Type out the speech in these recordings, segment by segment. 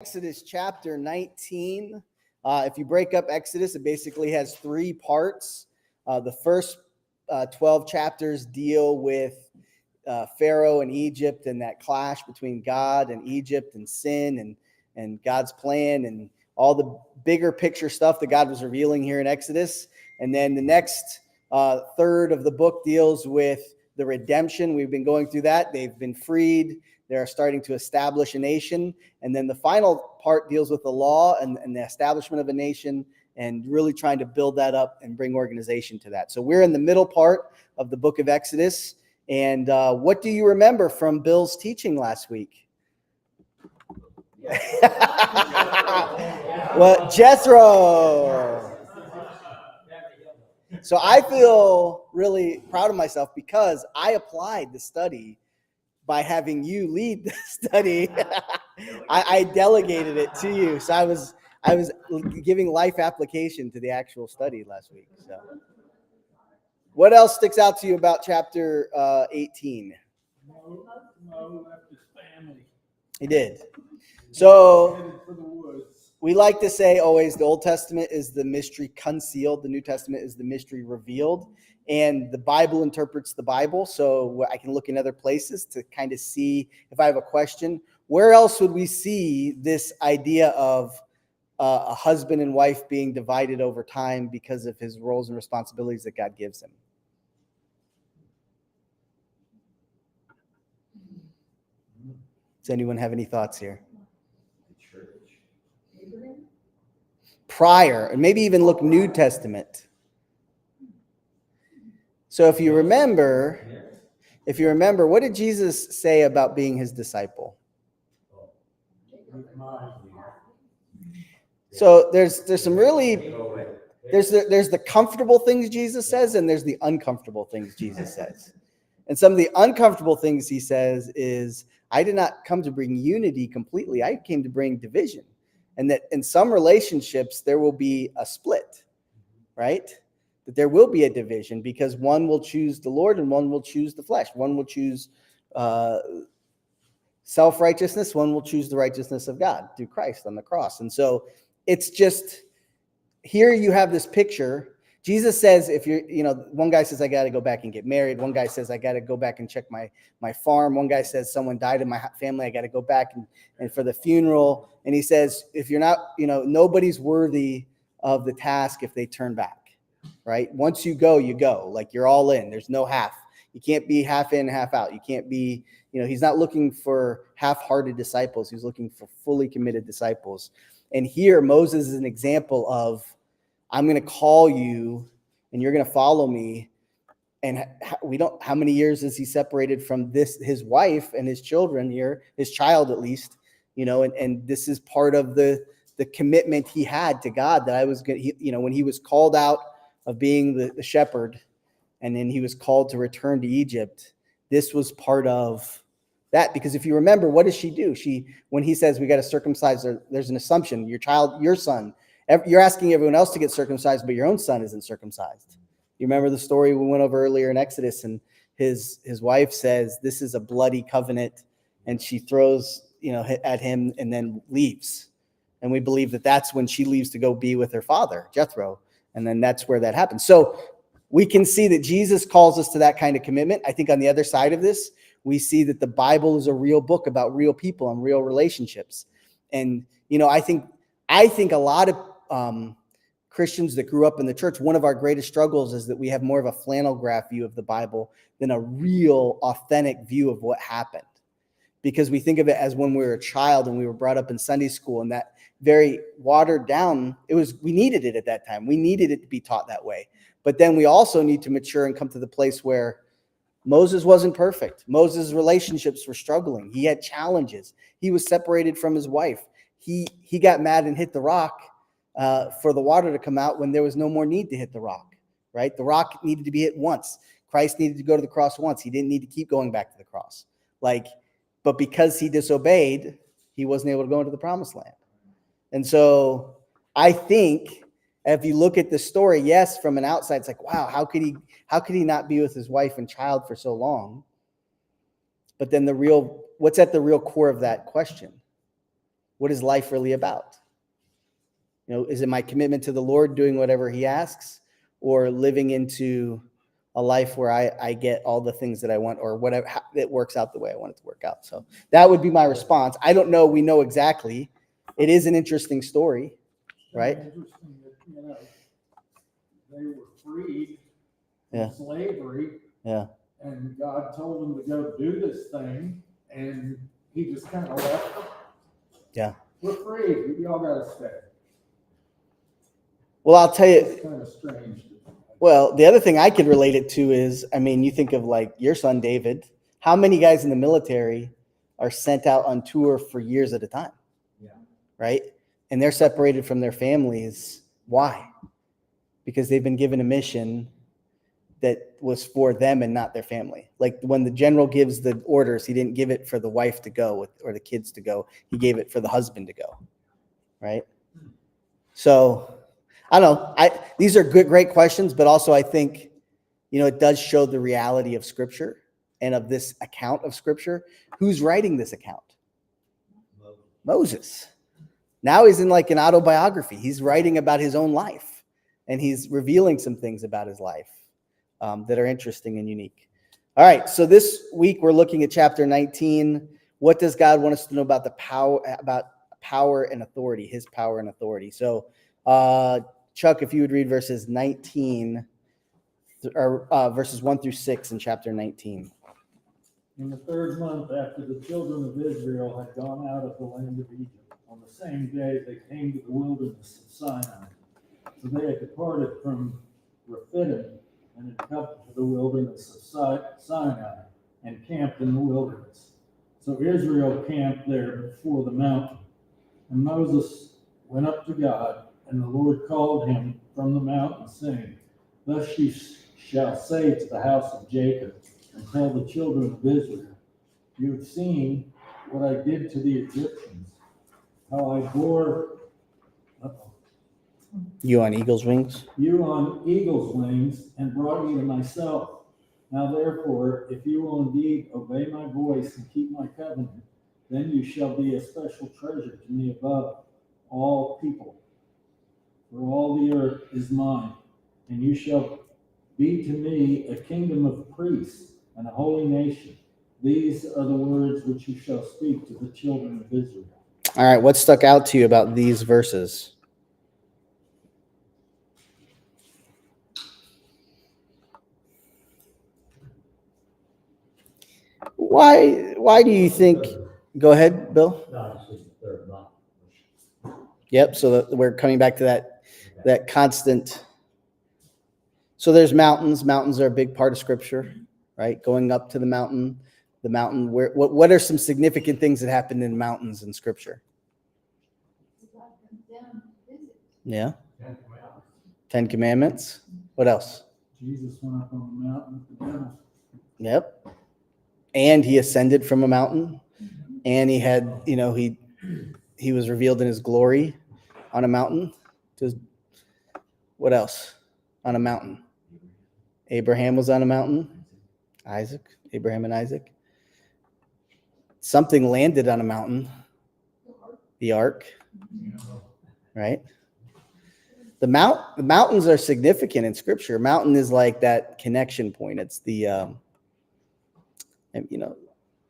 Exodus chapter 19. If you break up Exodus, it basically has three parts. The first 12 chapters deal with Pharaoh and Egypt and that clash between God and Egypt and sin and God's plan and all the bigger picture stuff that God was revealing here in Exodus. And then the next third of the book deals with the redemption. We've been going through that. They've been freed. They're starting to establish a nation. And then the final part deals with the law and the establishment of a nation and really trying to build that up and bring organization to that. So we're in the middle part of the book of Exodus. And what do you remember from Bill's teaching last week? Well, Jethro. So I feel really proud of myself because I applied the study by having you lead the study. I delegated it to you. So I was giving life application to the actual study last week. So what else sticks out to you about chapter 18? Mo left his family. He did. So we like to say always the Old Testament is the mystery concealed. The New Testament is the mystery revealed. And the Bible interprets the Bible. So I can look in other places to kind of see if I have a question. Where else would we see this idea of a husband and wife being divided over time because of his roles and responsibilities that God gives him? Does anyone have any thoughts here? Prior, and maybe even look New Testament. So if you remember, what did Jesus say about being his disciple? So there's some really there's the comfortable things Jesus says, and there's the uncomfortable things Jesus says. And some of the uncomfortable things he says is, I did not come to bring unity completely. I came to bring division. And that in some relationships, there will be a split, right? That there will be a division because one will choose the Lord and one will choose the flesh. One will choose self-righteousness. One will choose the righteousness of God through Christ on the cross. And so it's just, here you have this picture. Jesus says, if you're, one guy says, I got to go back and get married. One guy says, I got to go back and check my farm. One guy says, someone died in my family. I got to go back and for the funeral. And he says, if you're not, nobody's worthy of the task if they turn back, right? Once you go, like you're all in. There's no half. You can't be half in, half out. You can't be, he's not looking for half-hearted disciples. He's looking for fully committed disciples. And here Moses is an example of, I'm going to call you and you're going to follow me. And how many years is he separated from his wife and his children here, his child at least, and this is part of the commitment he had to God that I was going to, when he was called out of being the shepherd and then he was called to return to Egypt, this was part of that. Because if you remember, what does she do? When he says we got to circumcise, there's an assumption, your son, you're asking everyone else to get circumcised, but your own son isn't circumcised. You remember the story we went over earlier in Exodus, and his wife says, this is a bloody covenant, and she throws, at him and then leaves. And we believe that that's when she leaves to go be with her father, Jethro. And then that's where that happens. So we can see that Jesus calls us to that kind of commitment. I think on the other side of this, we see that the Bible is a real book about real people and real relationships. And, I think a lot of Christians that grew up in the church, one of our greatest struggles is that we have more of a flannel graph view of the Bible than a real authentic view of what happened. Because we think of it as when we were a child and we were brought up in Sunday school, and that very watered down, we needed it at that time. We needed it to be taught that way. But then we also need to mature and come to the place where Moses wasn't perfect. Moses' relationships were struggling. He had challenges. He was separated from his wife. He got mad and hit the rock for the water to come out when there was no more need to hit the rock, right? The rock needed to be hit once. Christ needed to go to the cross once. He didn't need to keep going back to the cross. But because he disobeyed, he wasn't able to go into the promised land. And so I think if you look at the story, yes, from an outside, it's like, wow, how could he not be with his wife and child for so long? But then what's at the real core of that question? what is life really about? You know, is it my commitment to the Lord, doing whatever he asks, or living into a life where I get all the things that I want, or whatever, it works out the way I want it to work out? So that would be my response. I don't know. We know exactly. It is an interesting story, right? Interesting that, they were freed Yeah. from slavery. Yeah. And God told them to go do this thing, and he just kind of left them. Yeah. We're free. Y'all gotta stay. Well, I'll tell you. It's kind of strange. Well, the other thing I could relate it to is, I mean, you think of like your son, David. How many guys in the military are sent out on tour for years at a time? Yeah. Right? And they're separated from their families. Why? Because they've been given a mission that was for them and not their family. Like when the general gives the orders, he didn't give it for the wife to go or the kids to go. He gave it for the husband to go. Right? So I don't know. These are great questions, but also I think, it does show the reality of Scripture and of this account of Scripture. Who's writing this account? Moses. Now he's in like an autobiography. He's writing about his own life, and he's revealing some things about his life that are interesting and unique. All right, so this week we're looking at chapter 19. What does God want us to know about power and authority, his power and authority? So, Chuck, if you would read verses 19 or verses 1 through 6 in chapter 19. In the 3rd month after the children of Israel had gone out of the land of Egypt, on the same day they came to the wilderness of Sinai. So they had departed from Rephidim and had come to the wilderness of Sinai and camped in the wilderness. So Israel camped there before the mountain. And Moses went up to God, and the Lord called him from the mountain, saying, "Thus you shall say to the house of Jacob, and tell the children of Israel, you have seen what I did to the Egyptians, how I bore you on eagle's wings and brought you to myself. Now therefore, if you will indeed obey my voice and keep my covenant, then you shall be a special treasure to me above all people. For all the earth is mine, and you shall be to me a kingdom of priests and a holy nation. These are the words which you shall speak to the children of Israel." All right, what stuck out to you about these verses? Why do you think? Go ahead, Bill. Yep. So we're coming back to that constant. So there's mountains. Mountains are a big part of Scripture, right? Going up to the mountain. What are some significant things that happened in mountains in Scripture? Yeah. 10 Commandments. What else? Jesus went up on the mountain with the devil. Yep. And he ascended from a mountain, and he had, he was revealed in his glory on a mountain. What else? On a mountain. Abraham was on a mountain. Abraham and Isaac. Something landed on a mountain. The ark. Right? The mountains are significant in Scripture. Mountain is like that connection point. It's the,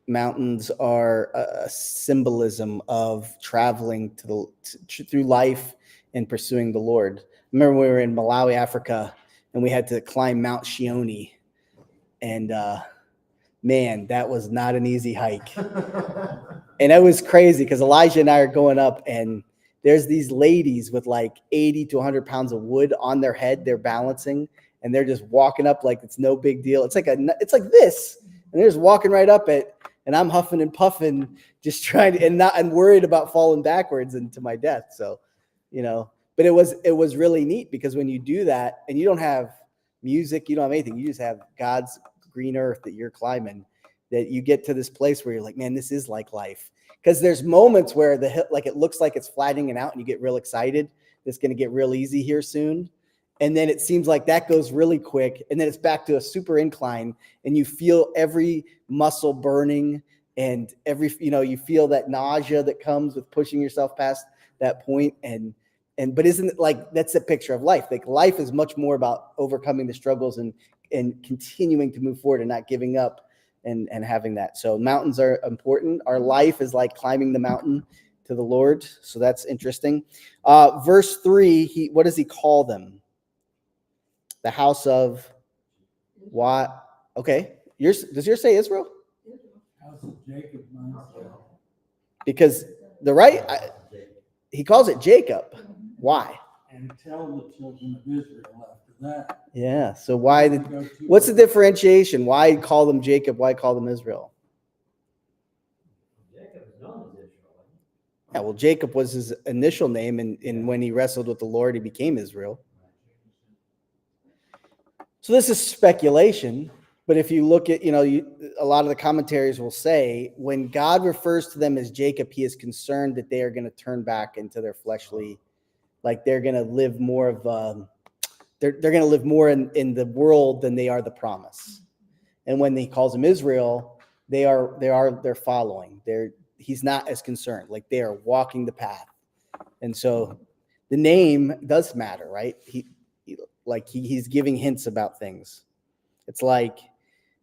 mountains are a symbolism of traveling through life and pursuing the Lord. I remember we were in Malawi, Africa, and we had to climb Mount Shioni. And man, that was not an easy hike. And it was crazy because Elijah and I are going up, and there's these ladies with like 80 to 100 pounds of wood on their head. They're balancing, and they're just walking up like it's no big deal. It's like this, and they're just walking right up it. And I'm huffing and puffing, just trying to, and worried about falling backwards into my death. So, but it was really neat because when you do that and you don't have music, you don't have anything, you just have God's green earth that you're climbing, that you get to this place where you're like, man, this is like life. Because there's moments where it looks like it's flattening out and you get real excited. It's going to get real easy here soon. And then it seems like that goes really quick. And then it's back to a super incline and you feel every muscle burning and you feel that nausea that comes with pushing yourself past that point. But isn't it like that's a picture of life? Like life is much more about overcoming the struggles and continuing to move forward and not giving up and having that. So mountains are important. Our life is like climbing the mountain to the Lord. So that's interesting. Verse 3, what does he call them? The house of what? Okay. Does yours say Israel? House of Jacob, mine said. Because he calls it Jacob. Why? And tell the children of Israel after that. Yeah. So what's the differentiation? Why call them Jacob? Why call them Israel? Jacob is known as Israel. Yeah, well, Jacob was his initial name, and when he wrestled with the Lord, he became Israel. So this is speculation, but if you look at, a lot of the commentaries will say when God refers to them as Jacob, he is concerned that they are going to turn back into their fleshly, like they're going to live more of, they're going to live more in the world than they are the promise. And when he calls them Israel, they're following. He's not as concerned, like they are walking the path. And so the name does matter, right? He's giving hints about things. It's like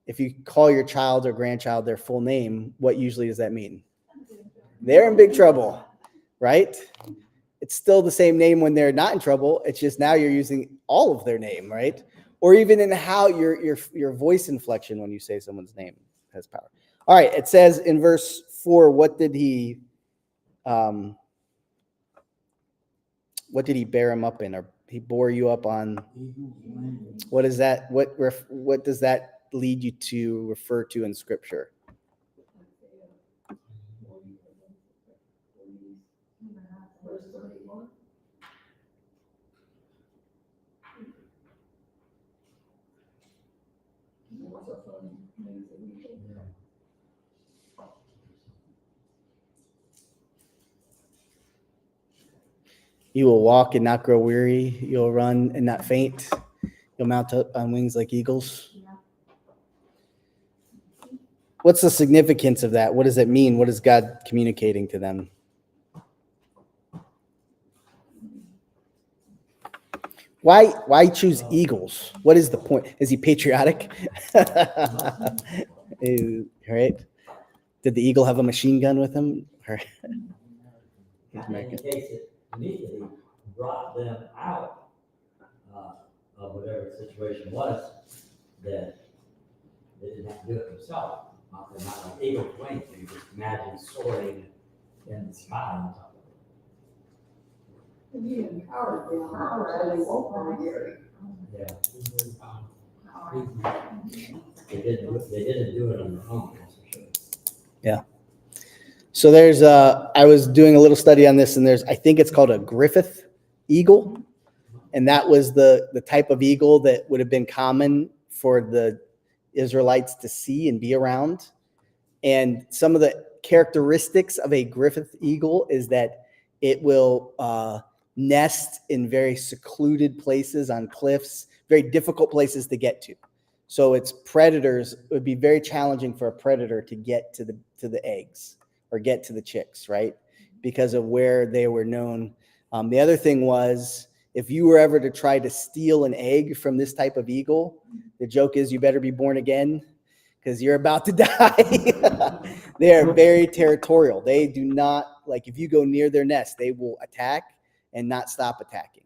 if you call your child or grandchild their full name, what usually does that mean? They're in big trouble, right? It's still the same name when they're not in trouble. It's just now you're using all of their name, right? Or even in how your voice inflection when you say someone's name has power. All right, it says in verse 4, what did he bear him up in? Or he bore you up on? What is that? What does that lead you to refer to in Scripture? You will walk and not grow weary. You'll run and not faint. You'll mount up on wings like eagles. What's the significance of that? What does it mean? What is God communicating to them? Why choose eagles? What is the point? Is he patriotic? Right? Did the eagle have a machine gun with him? In case it immediately brought them out of whatever the situation was, that they didn't have to do it themselves. They're not like eagle's wings. You just imagine soaring in the sky. He empowered them, so they won't go weary. Yeah. They didn't do it on their own, that's for sure. Yeah. So I was doing a little study on this, and I think it's called a Griffith eagle. And that was the type of eagle that would have been common for the Israelites to see and be around. And some of the characteristics of a Griffith eagle is that it will nest in very secluded places on cliffs, very difficult places to get to. So its predators, it would be very challenging for a predator to get to the eggs or get to the chicks, right? Because of where they were known. The other thing was, if you were ever to try to steal an egg from this type of eagle, the joke is you better be born again because you're about to die. They are very territorial. They do not, like if you go near their nest, they will attack and not stop attacking.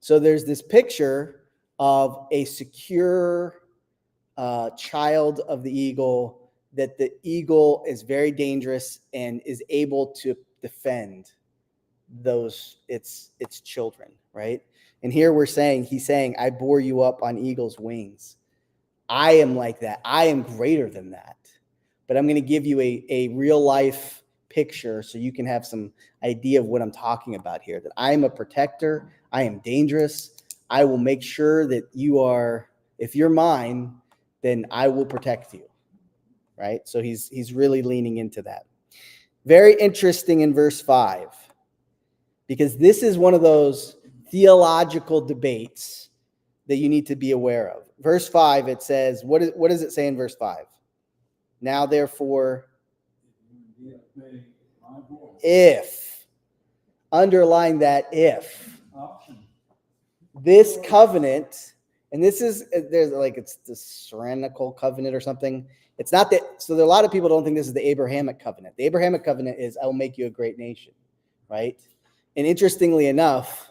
So there's this picture of a secure child of the eagle, that the eagle is very dangerous and is able to defend its children, right? And here he's saying, I bore you up on eagle's wings. I am like that. I am greater than that. But I'm going to give you a real life picture so you can have some idea of what I'm talking about here, that I am a protector. I am dangerous. I will make sure that if you're mine, then I will protect you, right? So he's really leaning into that. Very interesting in verse 5, because this is one of those theological debates that you need to be aware of. Verse 5, it says, what does it say in verse 5? Now, therefore, obey my voice. If, underline that if. Option. This covenant, and this is, there's like, it's the Serenical covenant or something. It's not that, so there are a lot of people don't think this is the Abrahamic covenant. The Abrahamic covenant is, I will make you a great nation, right? And interestingly enough,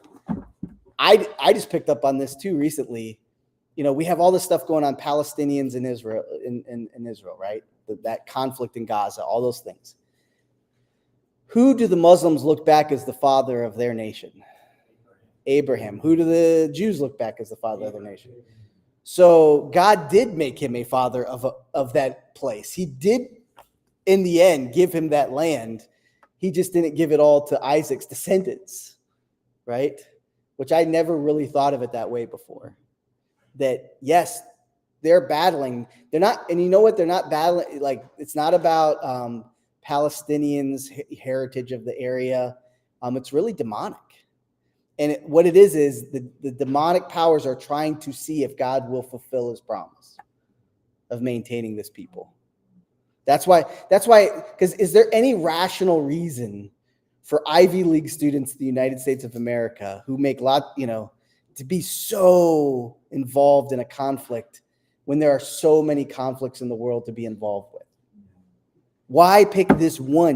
I just picked up on this too recently. You know, we have all this stuff going on, Palestinians in Israel, in Israel, right? That conflict in Gaza, all those things. Who do the Muslims look back as the father of their nation? Abraham. Who do the Jews look back as the father of their nation? So God did make him a father of that place. He did, in the end, give him that land. He just didn't give it all to Isaac's descendants, right? Which I never really thought of it that way before. That, yes, they're battling. They're not, and you know what? They're not battling, like, it's not about Palestinians' heritage of the area. It's really demonic. And what it is the demonic powers are trying to see if God will fulfill his promise of maintaining this people. That's why, because is there any rational reason for Ivy League students in the United States of America who make to be so involved in a conflict when there are so many conflicts in the world to be involved with? Why pick this one?